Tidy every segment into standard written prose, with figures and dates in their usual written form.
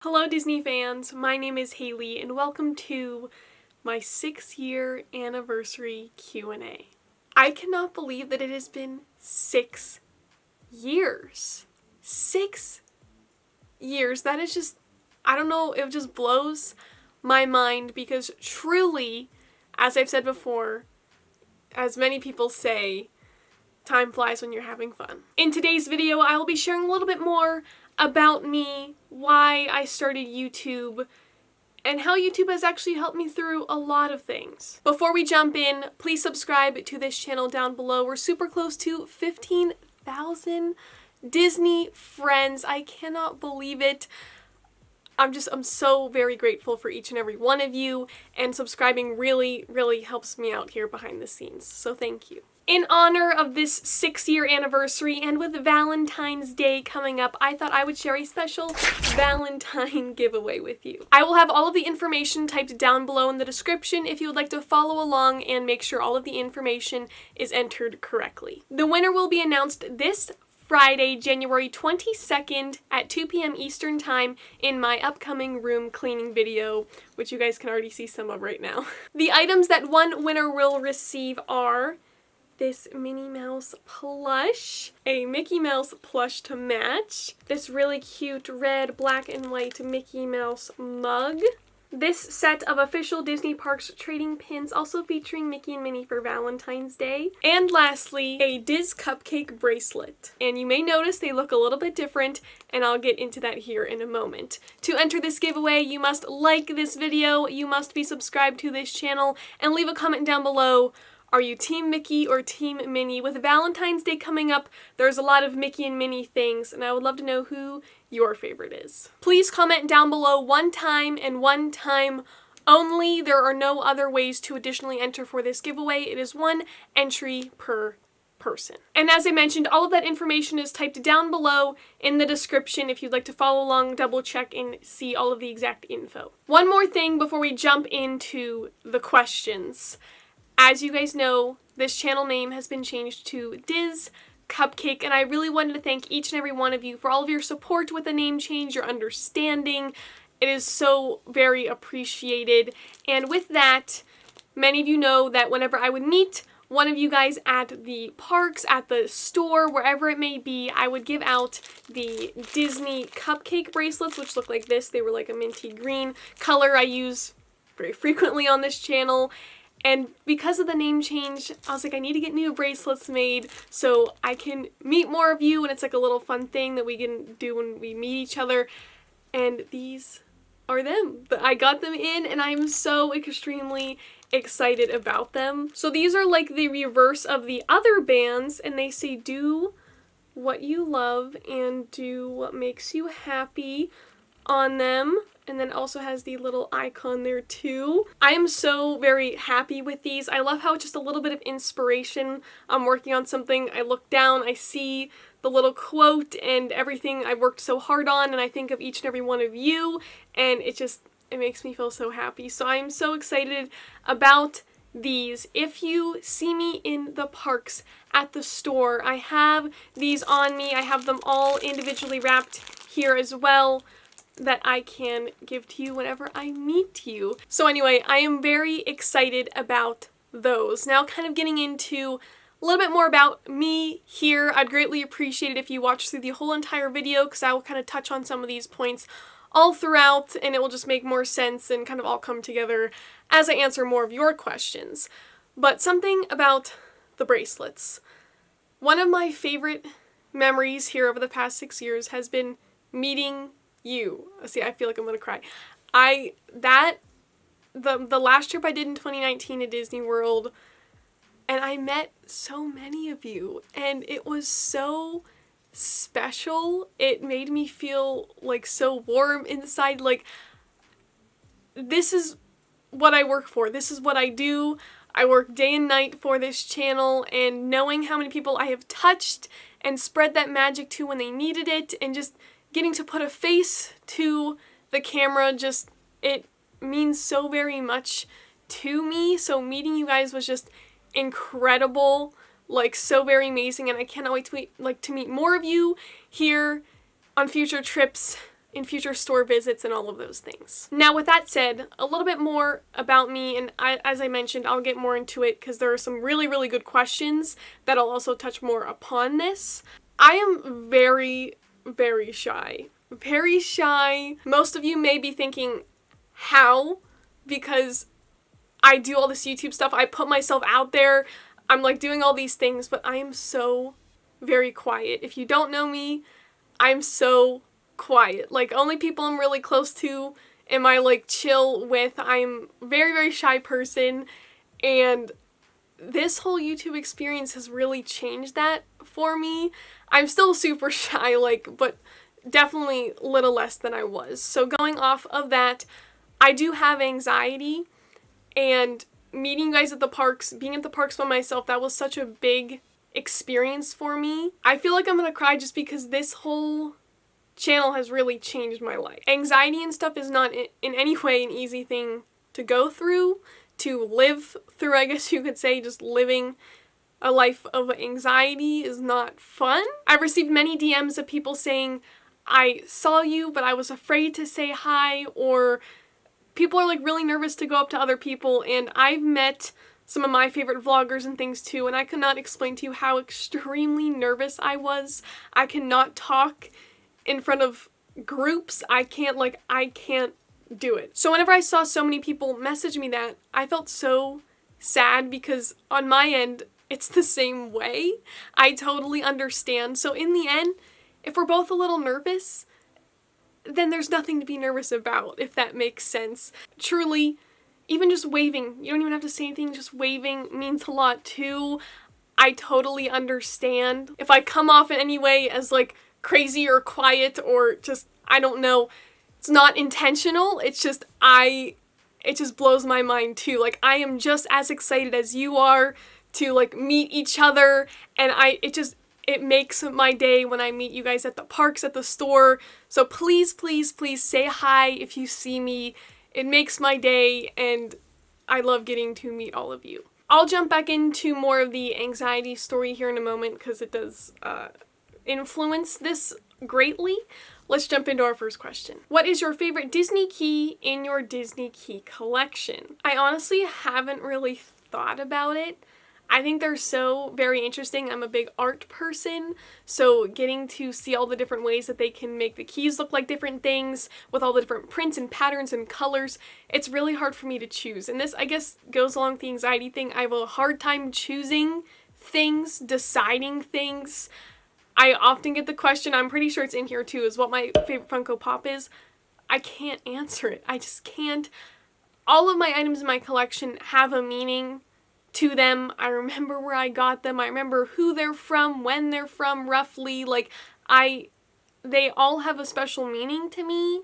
Hello Disney fans, my name is Haley and welcome to my 6-year anniversary Q&A. I cannot believe that it has been 6 years. 6 years. That is just, I don't know, it just blows my mind because truly, as I've said before, as many people say, time flies when you're having fun. In today's video, I will be sharing a little bit more about me, why I started YouTube, and how YouTube has actually helped me through a lot of things. Before we jump in, please subscribe to this channel down below. We're super close to 15,000 Disney friends. I cannot believe it. I'm so very grateful for each and every one of you, and subscribing really, really helps me out here behind the scenes, so thank you. In honor of this 6-year anniversary and with Valentine's Day coming up, I thought I would share a special Valentine giveaway with you. I will have all of the information typed down below in the description if you would like to follow along and make sure all of the information is entered correctly. The winner will be announced this Friday, January 22nd at 2 p.m. Eastern Time in my upcoming room cleaning video, which you guys can already see some of right now. The items that one winner will receive are this Minnie Mouse plush, a Mickey Mouse plush to match, this really cute red, black, and white Mickey Mouse mug, this set of official Disney Parks trading pins also featuring Mickey and Minnie for Valentine's Day, and lastly, a Discupcake bracelet. And you may notice they look a little bit different, and I'll get into that here in a moment. To enter this giveaway, you must like this video, you must be subscribed to this channel, and leave a comment down below. Are you Team Mickey or Team Minnie? With Valentine's Day coming up, there's a lot of Mickey and Minnie things, and I would love to know who your favorite is. Please comment down below one time and one time only. There are no other ways to additionally enter for this giveaway. It is one entry per person. And as I mentioned, all of that information is typed down below in the description if you'd like to follow along, double check, and see all of the exact info. One more thing before we jump into the questions. As you guys know, this channel name has been changed to Discupcake, and I really wanted to thank each and every one of you for all of your support with the name change, your understanding. It is so very appreciated. And with that, many of you know that whenever I would meet one of you guys at the parks, at the store, wherever it may be, I would give out the Disney cupcake bracelets, which look like this. They were like a minty green color I use very frequently on this channel. And because of the name change, I was like, I need to get new bracelets made so I can meet more of you, and it's like a little fun thing that we can do when we meet each other. And these are them. But I got them in, and I'm so extremely excited about them. So these are like the reverse of the other bands, and they say do what you love and do what makes you happy on them. And then also has the little icon there too. I am so very happy with these. I love how it's just a little bit of inspiration. I'm working on something, I look down, I see the little quote and everything I worked so hard on, and I think of each and every one of you, and it makes me feel so happy. So I'm so excited about these. If you see me in the parks at the store, I have these on me. I have them all individually wrapped here as well, that I can give to you whenever I meet you. So anyway, I am very excited about those. Now kind of getting into a little bit more about me here. I'd greatly appreciate it if you watch through the whole entire video because I will kind of touch on some of these points all throughout, and it will just make more sense and kind of all come together as I answer more of your questions. But something about the bracelets. One of my favorite memories here over the past 6 years has been meeting you. See, I feel like I'm gonna cry. The last trip I did in 2019 at Disney World, and I met so many of you, and it was so special. It made me feel like so warm inside. Like, this is what I work for. This is what I do. I work day and night for this channel, and knowing how many people I have touched and spread that magic to when they needed it, and just getting to put a face to the camera, it means so very much to me. So meeting you guys was just incredible, like so very amazing, and I cannot wait to meet more of you here on future trips in future store visits and all of those things. Now, with that said, a little bit more about me, and as I mentioned, I'll get more into it because there are some really, really good questions that I'll also touch more upon this. I am very, very shy. Very shy. Most of you may be thinking, how? Because I do all this YouTube stuff, I put myself out there, I'm like doing all these things, but I am so very quiet. If you don't know me, I'm so quiet. Like, only people I'm really close to am I like chill with. I'm a very, very shy person, and this whole YouTube experience has really changed that for me. I'm still super shy, like, but definitely a little less than I was. So going off of that, I do have anxiety, and meeting you guys at the parks, being at the parks by myself, that was such a big experience for me. I feel like I'm gonna cry just because this whole channel has really changed my life. Anxiety and stuff is not in any way an easy thing to go through, to live through, I guess you could say. Just living a life of anxiety is not fun. I've received many DMs of people saying, I saw you, but I was afraid to say hi, or people are like really nervous to go up to other people, and I've met some of my favorite vloggers and things too, and I could not explain to you how extremely nervous I was. I cannot talk in front of groups. I can't do it. So whenever I saw so many people message me that, I felt so sad because on my end, it's the same way. I totally understand. So in the end, if we're both a little nervous, then there's nothing to be nervous about, if that makes sense. Truly, even just waving, you don't even have to say anything, just waving means a lot too. I totally understand. If I come off in any way as like crazy or quiet or just, I don't know, it's not intentional, it's just it just blows my mind too. Like, I am just as excited as you are to like meet each other, and it makes my day when I meet you guys at the parks, at the store. So please, please, please say hi if you see me. It makes my day, and I love getting to meet all of you. I'll jump back into more of the anxiety story here in a moment because it does influence this greatly. Let's jump into our first question. What is your favorite Disney key in your Disney key collection? I honestly haven't really thought about it. I think they're so very interesting. I'm a big art person, so getting to see all the different ways that they can make the keys look like different things with all the different prints and patterns and colors, it's really hard for me to choose. And this, I guess, goes along with the anxiety thing. I have a hard time choosing things, deciding things. I often get the question, I'm pretty sure it's in here too, is what my favorite Funko Pop is. I can't answer it. I just can't. All of my items in my collection have a meaning to them. I remember where I got them. I remember who they're from, when they're from, roughly. Like, they all have a special meaning to me,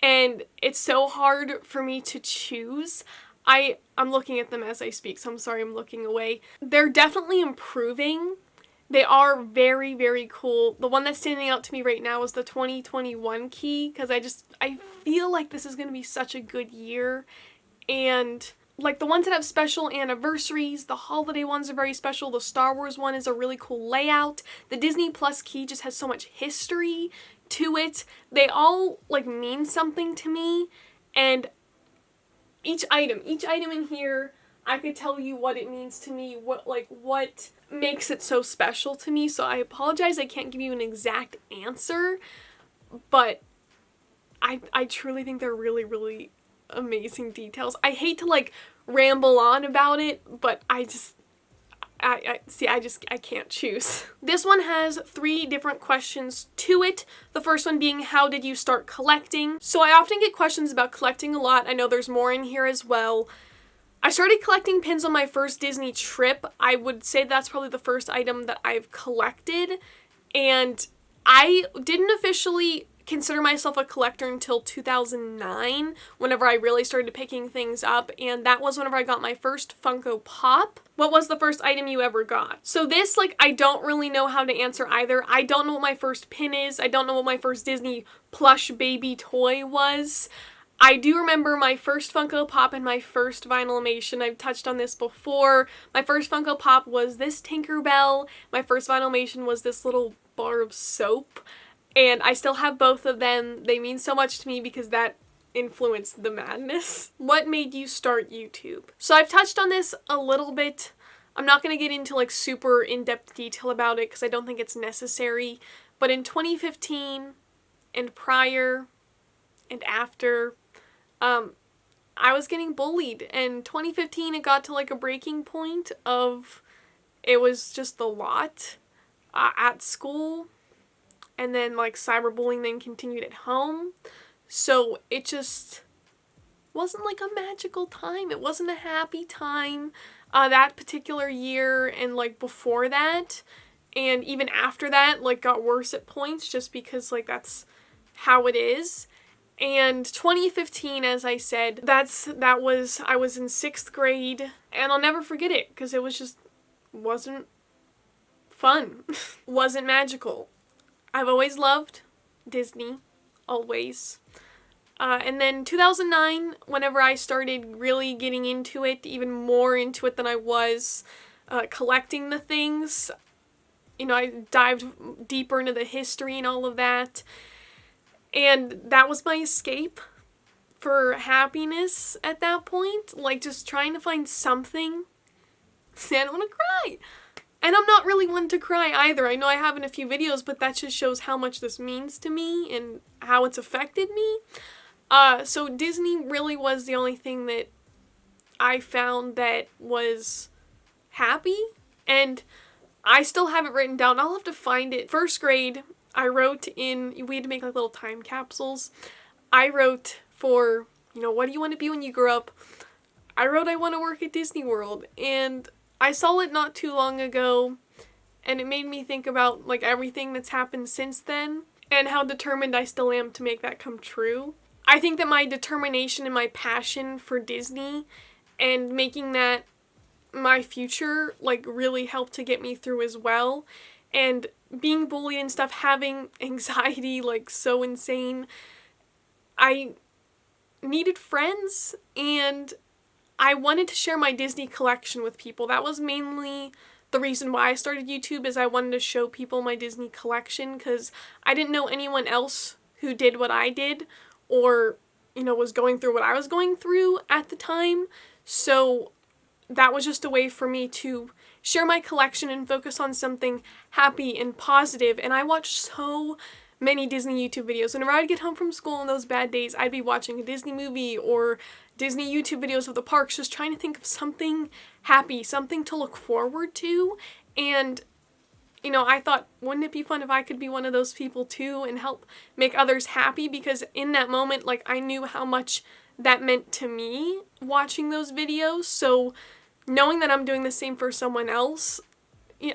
and it's so hard for me to choose. I'm looking at them as I speak, so I'm sorry I'm looking away. They're definitely improving. They are very, very cool. The one that's standing out to me right now is the 2021 key, because I feel like this is going to be such a good year, and like the ones that have special anniversaries, the holiday ones are very special. The Star Wars one is a really cool layout. The Disney Plus key just has so much history to it. They all like mean something to me, and each item in here, I could tell you what it means to me, what makes it so special to me. So I apologize, I can't give you an exact answer, but I truly think they're really, really amazing details. I hate to like ramble on about it, but I can't choose. This one has 3 different questions to it. The first one being, how did you start collecting? So I often get questions about collecting a lot. I know there's more in here as well. I started collecting pins on my first Disney trip. I would say that's probably the first item that I've collected, and I didn't officially consider myself a collector until 2009, whenever I really started picking things up, and that was whenever I got my first Funko Pop. What was the first item you ever got? So this, like, I don't really know how to answer either. I don't know what my first pin is. I don't know what my first Disney plush baby toy was. I do remember my first Funko Pop and my first Vinylmation. I've touched on this before. My first Funko Pop was this Tinkerbell. My first Vinylmation was this little bar of soap. And I still have both of them. They mean so much to me because that influenced the madness. What made you start YouTube? So I've touched on this a little bit. I'm not going to get into like super in-depth detail about it because I don't think it's necessary. But in 2015 and prior and after, I was getting bullied. And 2015 it got to like a breaking point of it was just a lot at school. And then like cyberbullying then continued at home. So it just wasn't like a magical time. It wasn't a happy time that particular year and like before that. And even after that, like got worse at points just because like that's how it is. And 2015, as I said, I was in 6th grade and I'll never forget it because it was just wasn't fun. Wasn't magical. I've always loved Disney, always. And then 2009, whenever I started really getting into it, even more into it than I was collecting the things, you know, I dived deeper into the history and all of that. And that was my escape for happiness at that point. Like, just trying to find something. See, I don't want to cry. And I'm not really one to cry either. I know I have in a few videos, but that just shows how much this means to me and how it's affected me. So Disney really was the only thing that I found that was happy. And I still have it written down. I'll have to find it. 1st grade, I wrote in, we had to make like little time capsules. I wrote for, you know, what do you want to be when you grow up? I wrote I want to work at Disney World. And I saw it not too long ago, and it made me think about like everything that's happened since then and how determined I still am to make that come true. I think that my determination and my passion for Disney and making that my future like really helped to get me through as well. And being bullied and stuff, having anxiety like so insane, I needed friends and I wanted to share my Disney collection with people. That was mainly the reason why I started YouTube, is I wanted to show people my Disney collection because I didn't know anyone else who did what I did or, you know, was going through what I was going through at the time. So that was just a way for me to share my collection and focus on something happy and positive. And I watched so many Disney YouTube videos. Whenever I'd get home from school on those bad days, I'd be watching a Disney movie or Disney YouTube videos of the parks, just trying to think of something happy, something to look forward to. And, you know, I thought, wouldn't it be fun if I could be one of those people too and help make others happy? Because in that moment, like, I knew how much that meant to me watching those videos. So knowing that I'm doing the same for someone else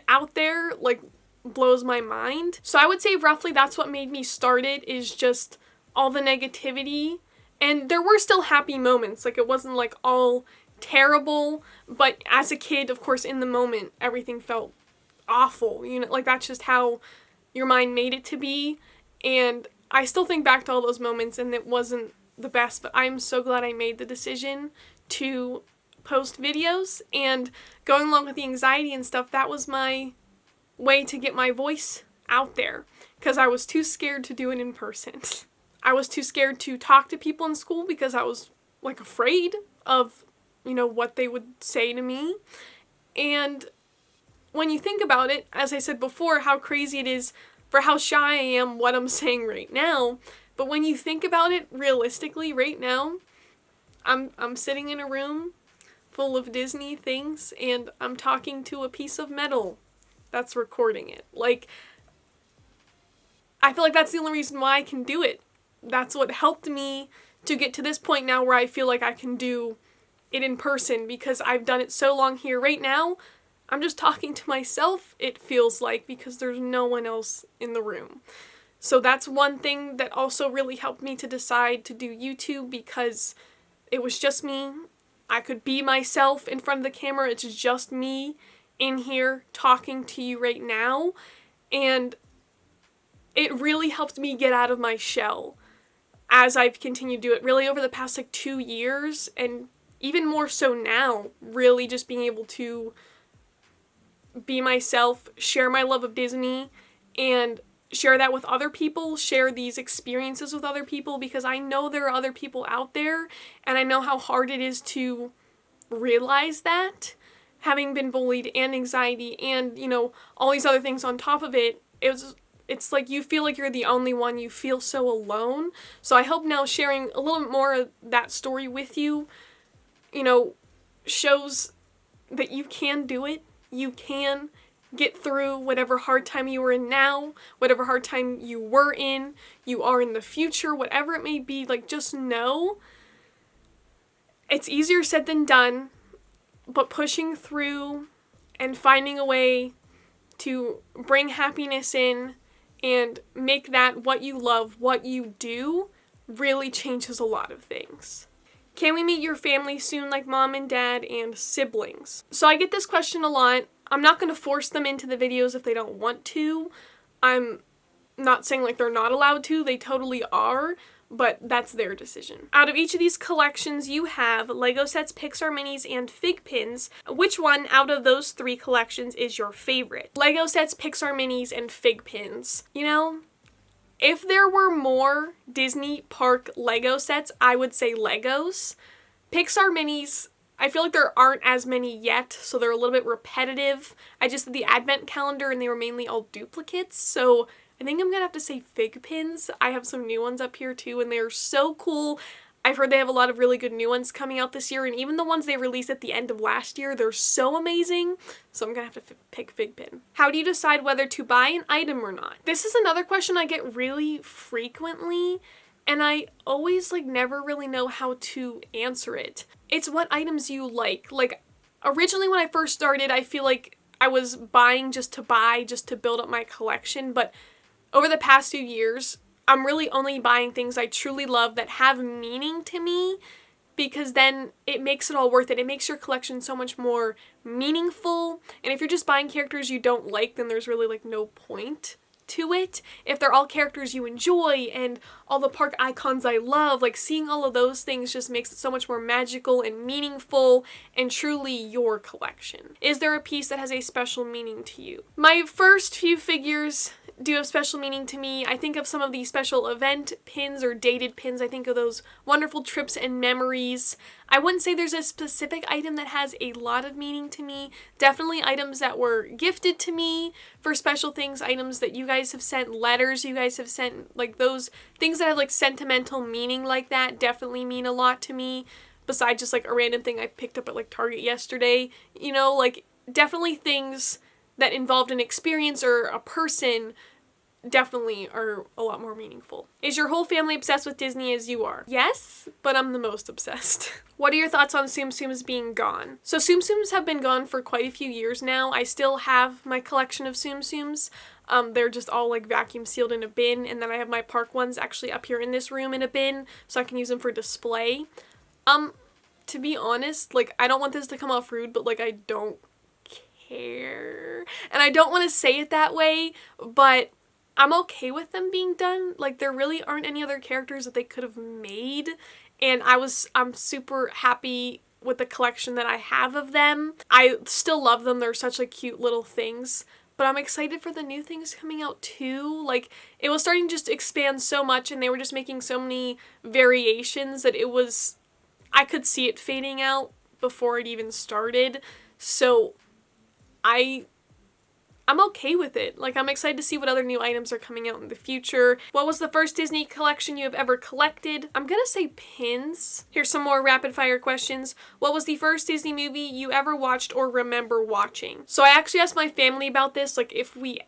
out there, like, blows my mind. So I would say roughly that's what made me start it, is just all the negativity. And there were still happy moments, like it wasn't like all terrible, but as a kid, of course, in the moment, everything felt awful, you know, like that's just how your mind made it to be. And I still think back to all those moments and it wasn't the best, but I'm so glad I made the decision to post videos. And going along with the anxiety and stuff, that was my way to get my voice out there because I was too scared to do it in person. I was too scared to talk to people in school because I was like afraid of, you know, what they would say to me. And when you think about it, as I said before, how crazy it is for how shy I am what I'm saying right now. But when you think about it realistically right now, I'm sitting in a room full of Disney things and I'm talking to a piece of metal that's recording it. Like, I feel like that's the only reason why I can do it. That's what helped me to get to this point now where I feel like I can do it in person because I've done it so long here. Right now, I'm just talking to myself, it feels like, because there's no one else in the room. So that's one thing that also really helped me to decide to do YouTube because it was just me. I could be myself in front of the camera. It's just me in here talking to you right now. And it really helped me get out of my shell as I've continued to do it really over the past like 2 years, and even more so now, really just being able to be myself, share my love of Disney, and share that with other people, share these experiences with other people, because I know there are other people out there, and I know how hard it is to realize that. Having been bullied and anxiety and, you know, all these other things on top of it, it's like you feel like you're the only one. You feel so alone. So I hope now sharing a little bit more of that story with you, you know, shows that you can do it. You can get through whatever hard time you are in now, whatever hard time you were in, you are in the future, whatever it may be. Like, just know it's easier said than done, but pushing through and finding a way to bring happiness in and make that what you love, what you do, really changes a lot of things. Can we meet your family soon, like mom and dad and siblings? So I get this question a lot. I'm not going to force them into the videos if they don't want to. I'm not saying like they're not allowed to. They totally are, but that's their decision. Out of each of these collections you have Lego sets, Pixar minis, and fig pins. Which one out of those 3 collections is your favorite? Lego sets, Pixar minis, and fig pins. You know, if there were more Disney park Lego sets, I would say Legos. Pixar minis, I feel like there aren't as many yet, so they're a little bit repetitive. I just did the advent calendar and they were mainly all duplicates, so I think I'm gonna have to say fig pins. I have some new ones up here too, and they're so cool. I've heard they have a lot of really good new ones coming out this year, and even the ones they released at the end of last year, they're so amazing. So I'm gonna have to pick fig pin. How do you decide whether to buy an item or not? This is another question I get really frequently, and I always never really know how to answer it. It's what items you like. Like, originally when I first started, I feel like I was buying just to buy, just to build up my collection, but over the past few years, I'm really only buying things I truly love that have meaning to me, because then it makes it all worth it. It makes your collection so much more meaningful. And if you're just buying characters you don't like, then there's really no point to it. If they're all characters you enjoy and all the park icons I love, seeing all of those things just makes it so much more magical and meaningful and truly your collection. Is there a piece that has a special meaning to you? My first few figures do have special meaning to me. I think of some of the special event pins or dated pins. I think of those wonderful trips and memories. I wouldn't say there's a specific item that has a lot of meaning to me. Definitely items that were gifted to me for special things, items that you guys have sent, letters you guys have sent, those things that have sentimental meaning like that definitely mean a lot to me, besides just a random thing I picked up at Target yesterday. You know, definitely things that involved an experience or a person definitely are a lot more meaningful. Is your whole family obsessed with Disney as you are? Yes, but I'm the most obsessed. What are your thoughts on Tsum Tsums being gone? So Tsum Tsums have been gone for quite a few years now. I still have my collection of Tsum Tsums. They're just all vacuum sealed in a bin, and then I have my park ones actually up here in this room in a bin so I can use them for display. To be honest, I don't want this to come off rude, but I don't care. And I don't want to say it that way, but I'm okay with them being done. There really aren't any other characters that they could have made, and I'm super happy with the collection that I have of them. I still love them. They're such cute little things, but I'm excited for the new things coming out too. It was starting to just expand so much, and they were just making so many variations that I could see it fading out before it even started. So I'm okay with it. I'm excited to see what other new items are coming out in the future. What was the first Disney collection you have ever collected? I'm gonna say pins. Here's some more rapid fire questions. What was the first Disney movie you ever watched or remember watching? So I actually asked my family about this, if we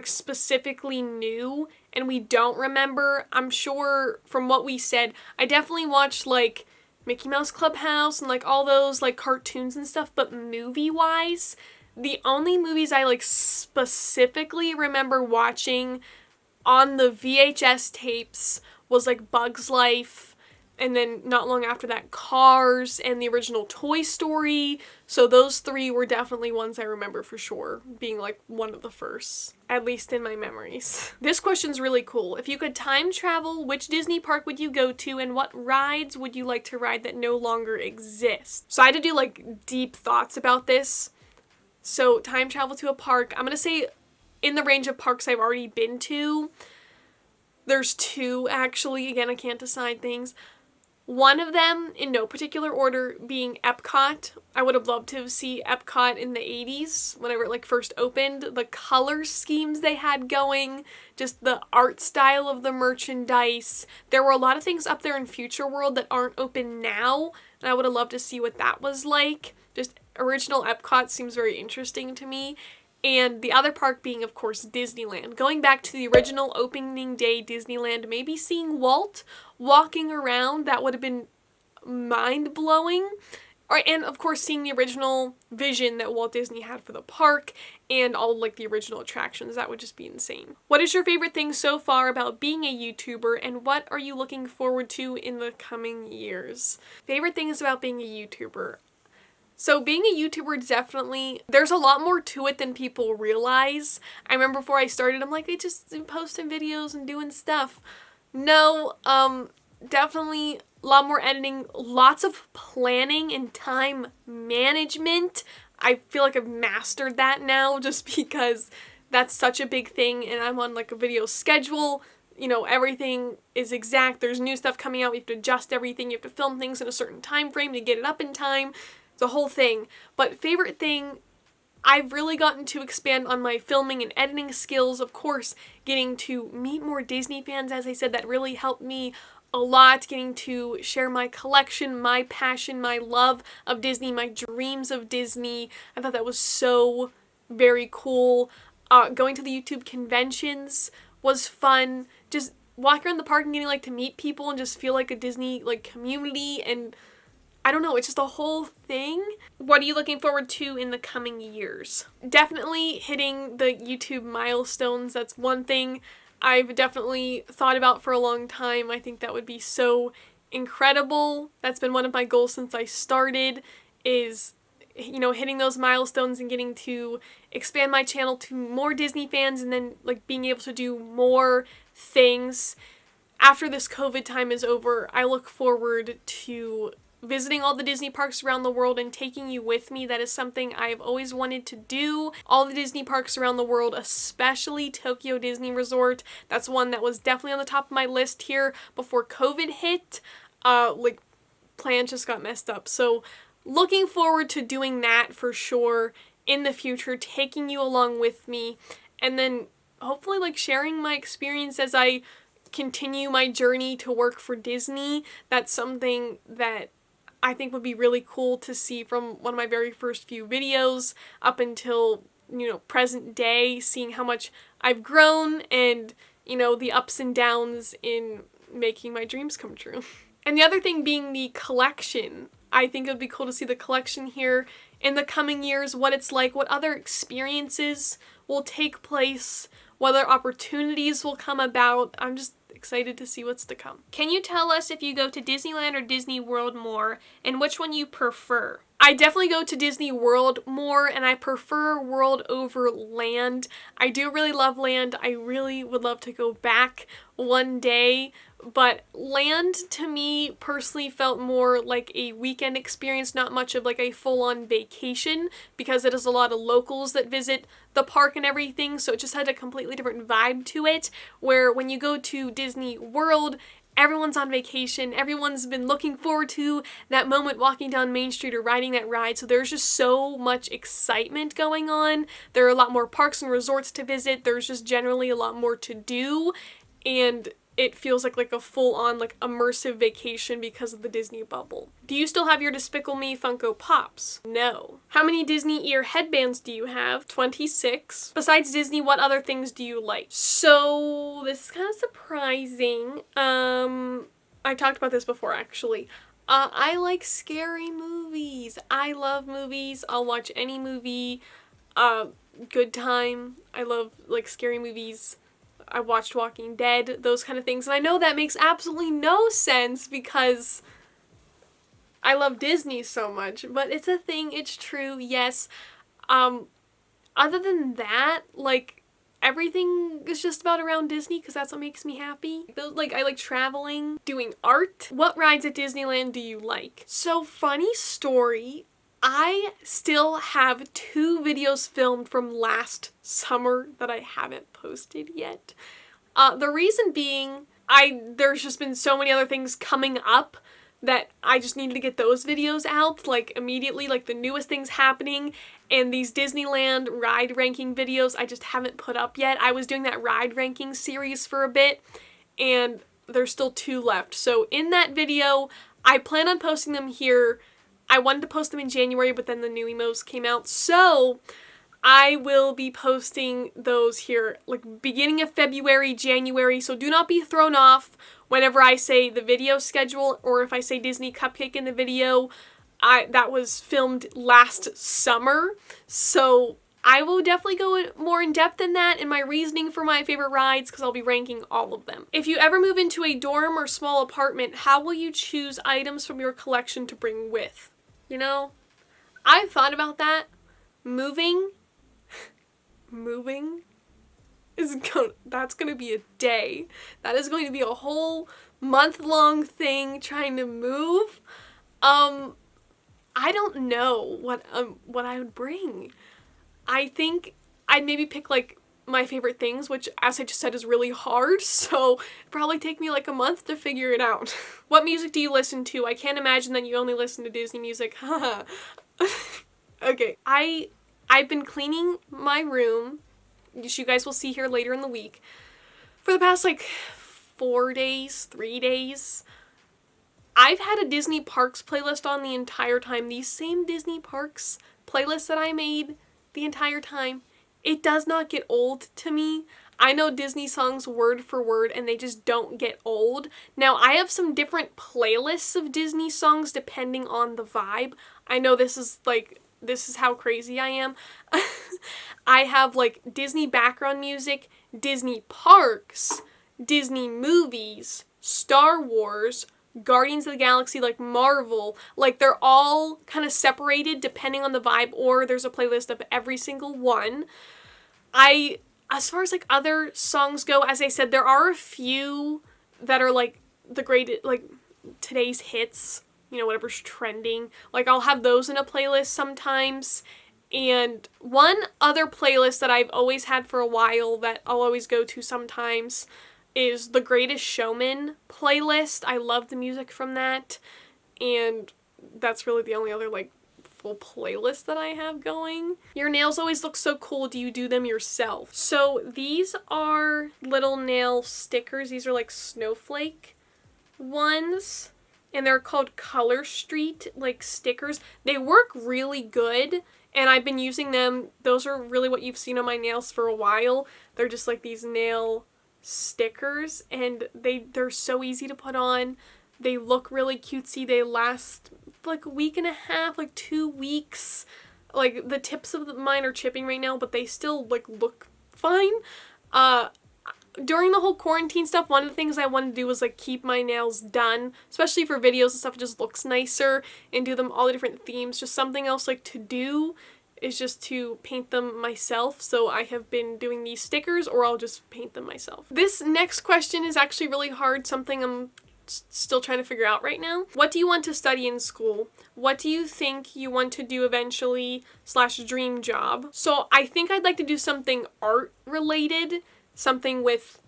specifically knew and we don't remember. I'm sure from what we said, I definitely watched Mickey Mouse Clubhouse and all those cartoons and stuff, but movie-wise, the only movies I specifically remember watching on the VHS tapes was Bug's Life, and then not long after that Cars and the original Toy Story. So those 3 were definitely ones I remember for sure, being one of the first, at least in my memories. This question's really cool. If you could time travel, which Disney park would you go to, and what rides would you like to ride that no longer exist? So I had to do deep thoughts about this. So time travel to a park. I'm gonna say in the range of parks I've already been to. There's two, actually. Again, I can't decide things. One of them, in no particular order, being Epcot. I would have loved to see Epcot in the 80s, whenever it first opened. The color schemes they had going, just the art style of the merchandise. There were a lot of things up there in Future World that aren't open now, and I would have loved to see what that was like. Just original Epcot seems very interesting to me. And the other park being, of course, Disneyland. Going back to the original opening day Disneyland, maybe seeing Walt walking around, that would have been mind-blowing. And, of course, seeing the original vision that Walt Disney had for the park and all, the original attractions. That would just be insane. What is your favorite thing so far about being a YouTuber, and what are you looking forward to in the coming years? Favorite things about being a YouTuber? So being a YouTuber, definitely, there's a lot more to it than people realize. I remember before I started, I'm like, I just posting videos and doing stuff. No, definitely a lot more editing, lots of planning and time management. I feel like I've mastered that now just because that's such a big thing, and I'm on a video schedule. You know, everything is exact. There's new stuff coming out. We have to adjust everything. You have to film things in a certain time frame to get it up in time. The whole thing. But favorite thing, I've really gotten to expand on my filming and editing skills. Of course, getting to meet more Disney fans, as I said, that really helped me a lot. Getting to share my collection, my passion, my love of Disney, my dreams of Disney. I thought that was so very cool. Going to the YouTube conventions was fun. Just walking around the park and getting to meet people and just feel like a Disney community, and I don't know, it's just a whole thing. What are you looking forward to in the coming years? Definitely hitting the YouTube milestones. That's one thing I've definitely thought about for a long time. I think that would be so incredible. That's been one of my goals since I started, is, hitting those milestones and getting to expand my channel to more Disney fans, and then being able to do more things. After this COVID time is over, I look forward to visiting all the Disney parks around the world and taking you with me. That is something I've always wanted to do. All the Disney parks around the world, especially Tokyo Disney Resort. That's one that was definitely on the top of my list here before COVID hit. Plans just got messed up. So looking forward to doing that for sure in the future, taking you along with me, and then hopefully sharing my experience as I continue my journey to work for Disney. That's something that I think would be really cool to see from one of my very first few videos up until, present day, seeing how much I've grown and, the ups and downs in making my dreams come true. And the other thing being the collection. I think it would be cool to see the collection here in the coming years, what it's like, what other experiences will take place, whether opportunities will come about. I'm just excited to see what's to come. Can you tell us if you go to Disneyland or Disney World more, and which one you prefer? I definitely go to Disney World more, and I prefer World over Land. I do really love Land. I really would love to go back one day, but Land to me personally felt more like a weekend experience, not much of a full-on vacation, because it is a lot of locals that visit the park and everything, so it just had a completely different vibe to it, where when you go to Disney World, everyone's on vacation, everyone's been looking forward to that moment walking down Main Street or riding that ride, so there's just so much excitement going on. There are a lot more parks and resorts to visit, there's just generally a lot more to do, and it feels like a full-on immersive vacation because of the Disney bubble. Do you still have your Despicable Me Funko Pops? No. How many Disney ear headbands do you have? 26. Besides Disney, what other things do you like? So this is kind of surprising. I talked about this before actually. I like scary movies. I love movies. I'll watch any movie. Good time. I love scary movies. I watched Walking Dead, those kind of things. And I know that makes absolutely no sense because I love Disney so much, but it's a thing, it's true, yes. Other than that, everything is just about around Disney because that's what makes me happy. I like traveling, doing art. What rides at Disneyland do you like? So, funny story, I still have 2 videos filmed from last summer that I haven't posted yet. The reason being, there's just been so many other things coming up that I just needed to get those videos out, like, immediately, like the newest things happening, and these Disneyland ride ranking videos I just haven't put up yet. I was doing that ride ranking series for a bit, and there's still 2 left. So in that video, I plan on posting them here. I wanted to post them in January, but then the new emos came out, so I will be posting those here, like, beginning of February, January, so do not be thrown off whenever I say the video schedule, or if I say Disney Cupcake in the video. That was filmed last summer, so I will definitely go more in depth in that and my reasoning for my favorite rides, because I'll be ranking all of them. If you ever move into a dorm or small apartment, how will you choose items from your collection to bring with? You know, I've thought about that. Moving that's gonna be a day. That is going to be a whole month-long thing trying to move. I don't know what I would bring. I think I'd maybe pick, like, my favorite things, which, as I just said, is really hard, so it'd probably take me like a month to figure it out. What music do you listen to? I can't imagine that you only listen to Disney music. Haha. Okay, I've been cleaning my room, which you guys will see here later in the week, for the past, like, 3 days. I've had a Disney Parks playlist on the entire time. These same Disney Parks playlists that I made the entire time. It does not get old to me. I know Disney songs word for word and they just don't get old. Now, I have some different playlists of Disney songs depending on the vibe. I know this is how crazy I am. I have, like, Disney background music, Disney parks, Disney movies, Star Wars, Guardians of the Galaxy, like Marvel. Like, they're all kind of separated depending on the vibe, or there's a playlist of every single one. As far as, like, other songs go, as I said, there are a few that are, like, the great, like, today's hits, you know, whatever's trending. Like, I'll have those in a playlist sometimes. And one other playlist that I've always had for a while that I'll always go to sometimes is the Greatest Showman playlist. I love the music from that, and that's really the only other, like, full playlist that I have going. Your nails always look so cool. Do you do them yourself? So these are little nail stickers. These are, like, snowflake ones, and they're called Color Street, like, stickers. They work really good, and I've been using them. Those are really what you've seen on my nails for a while. They're just, like, these nail stickers, and they're so easy to put on. They look really cutesy. They last like a week and a half, like 2 weeks. Like, the tips of mine are chipping right now, but they still, like, look fine. During the whole quarantine stuff, one of the things I wanted to do was, like, keep my nails done, especially for videos and stuff. It just looks nicer, and do them all the different themes. Just something else, like, to do is just to paint them myself. So I have been doing these stickers, or I'll just paint them myself. This next question is actually really hard, something I'm still trying to figure out right now. What do you want to study in school? What do you think you want to do eventually / dream job? So I think I'd like to do something art related, something with,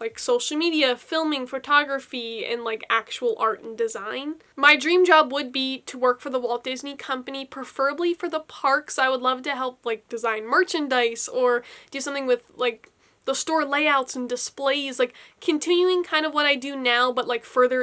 like, social media, filming, photography, and, like, actual art and design. My dream job would be to work for the Walt Disney Company, preferably for the parks. I would love to help, like, design merchandise or do something with, like, the store layouts and displays, like, continuing kind of what I do now, but, like, further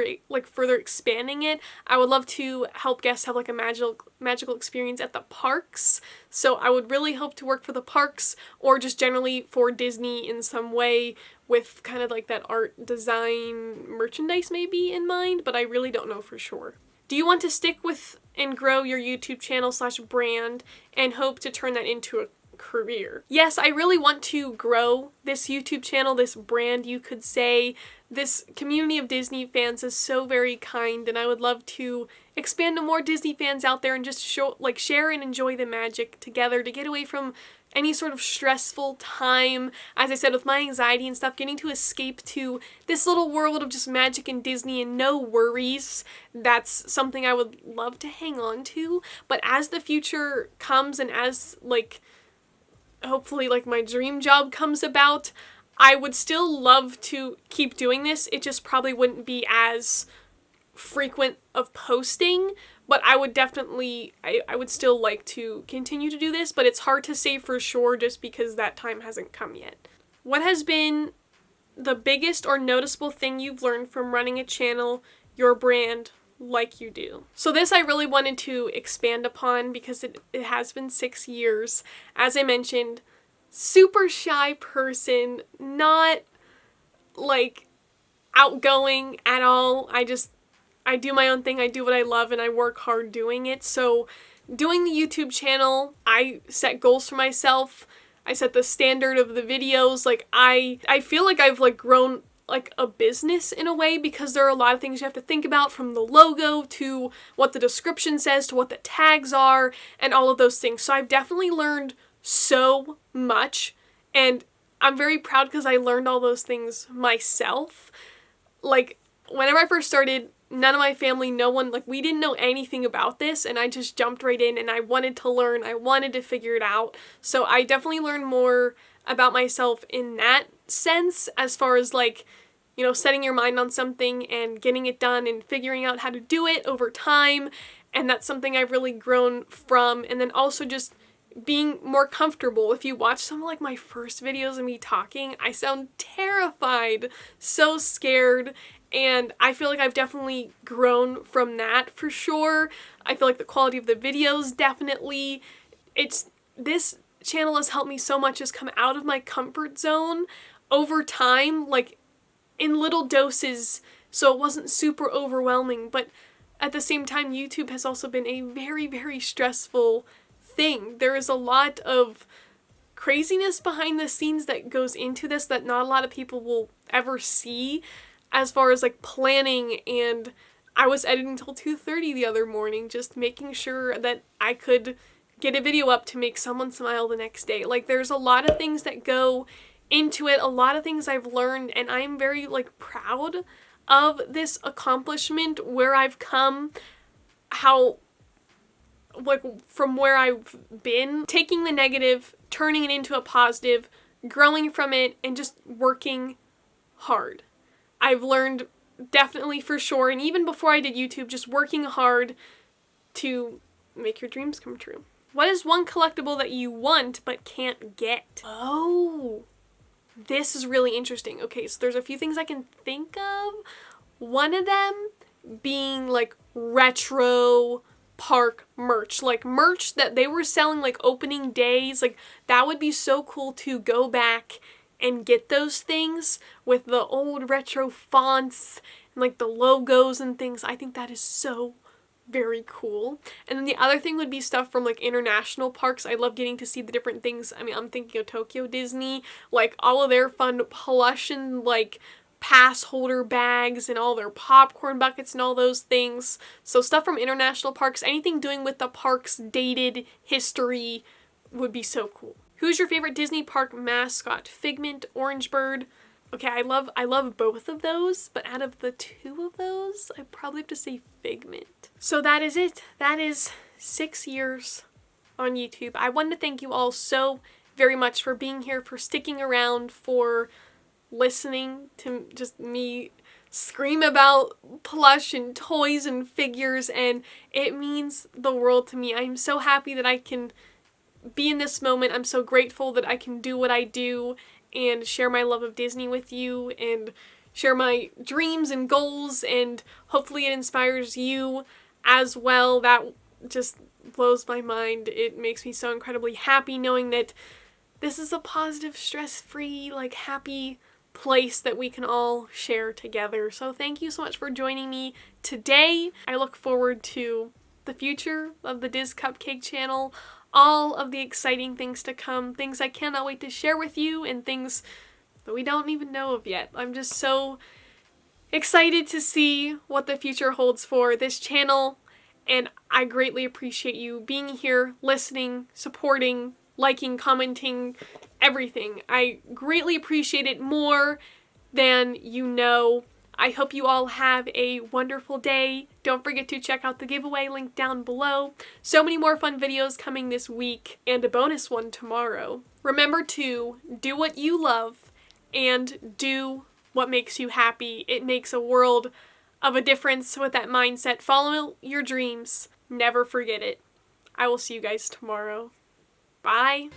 expanding it. I would love to help guests have, like, a magical experience at the parks. So I would really hope to work for the parks, or just generally for Disney in some way, with kind of, like, that art, design, merchandise maybe in mind, but I really don't know for sure. Do you want to stick with and grow your YouTube channel / brand and hope to turn that into a career? Yes, I really want to grow this YouTube channel, this brand, you could say. This community of Disney fans is so very kind, and I would love to expand to more Disney fans out there and just share and enjoy the magic together, to get away from any sort of stressful time, as I said, with my anxiety and stuff, getting to escape to this little world of just magic and Disney and no worries, that's something I would love to hang on to. But as the future comes and as, like, hopefully, like, my dream job comes about, I would still love to keep doing this. It just probably wouldn't be as frequent of posting, but I would definitely, I would still like to continue to do this, but it's hard to say for sure just because that time hasn't come yet. What has been the biggest or noticeable thing you've learned from running a channel, your brand, like you do? So this I really wanted to expand upon because it has been 6 years. As I mentioned, super shy person, not like outgoing at all. I do my own thing, I do what I love, and I work hard doing it. So doing the YouTube channel, I set goals for myself. I set the standard of the videos. Like, I feel like I've, like, grown like a business in a way, because there are a lot of things you have to think about, from the logo to what the description says to what the tags are and all of those things. So I've definitely learned so much, and I'm very proud because I learned all those things myself. Like, whenever I first started, none of my family, no one, like, we didn't know anything about this, and I just jumped right in, and I wanted to learn, I wanted to figure it out. So I definitely learned more about myself in that sense, as far as, like, you know, setting your mind on something and getting it done and figuring out how to do it over time, and that's something I've really grown from. And then also just being more comfortable. If you watch some of, like, my first videos of me talking, I sound terrified, so scared, and I feel like I've definitely grown from that for sure. I feel like the quality of the videos definitely, this channel has helped me so much, just come out of my comfort zone over time, like in little doses, so it wasn't super overwhelming. But at the same time, YouTube has also been a very, very stressful thing. There is a lot of craziness behind the scenes that goes into this that not a lot of people will ever see, as far as, like, planning. And I was editing till 2:30 the other morning, just making sure that I could get a video up to make someone smile the next day. Like, there's a lot of things that go into it, a lot of things I've learned, and I'm very, like, proud of this accomplishment, where I've come, how, like, from where I've been, taking the negative, turning it into a positive, growing from it, and just working hard. I've learned definitely for sure, and even before I did YouTube, just working hard to make your dreams come true. What is one collectible that you want but can't get? Oh, this is really interesting. Okay, so there's a few things I can think of. One of them being, like, retro park merch. Like, merch that they were selling, like, opening days. Like, that would be so cool to go back and get those things with the old retro fonts and, like, the logos and things. I think that is so very cool. And then the other thing would be stuff from, like, international parks. I love getting to see the different things. I mean, I'm thinking of Tokyo Disney, like, all of their fun plush and, like, pass holder bags and all their popcorn buckets and all those things. So stuff from international parks, anything doing with the park's dated history would be so cool. Who's your favorite Disney park mascot? Figment, Orange Bird? Okay, I love both of those, but out of the two of those, I probably have to say Figment. So that is it. That is 6 years on YouTube. I wanted to thank you all so very much for being here, for sticking around, for listening to just me scream about plush and toys and figures, and it means the world to me. I'm so happy that I can be in this moment. I'm so grateful that I can do what I do and share my love of Disney with you and share my dreams and goals, and hopefully it inspires you as well. That just blows my mind. It makes me so incredibly happy knowing that this is a positive, stress-free, like, happy place that we can all share together. So thank you so much for joining me today. I look forward to the future of the Discupcake channel, all of the exciting things to come, things I cannot wait to share with you, and things that we don't even know of yet. I'm just so excited to see what the future holds for this channel, and I greatly appreciate you being here, listening, supporting, liking, commenting, everything. I greatly appreciate it more than you know. I hope you all have a wonderful day. Don't forget to check out the giveaway link down below. So many more fun videos coming this week and a bonus one tomorrow. Remember to do what you love and do what makes you happy. It makes a world of a difference with that mindset. Follow your dreams. Never forget it. I will see you guys tomorrow. Bye.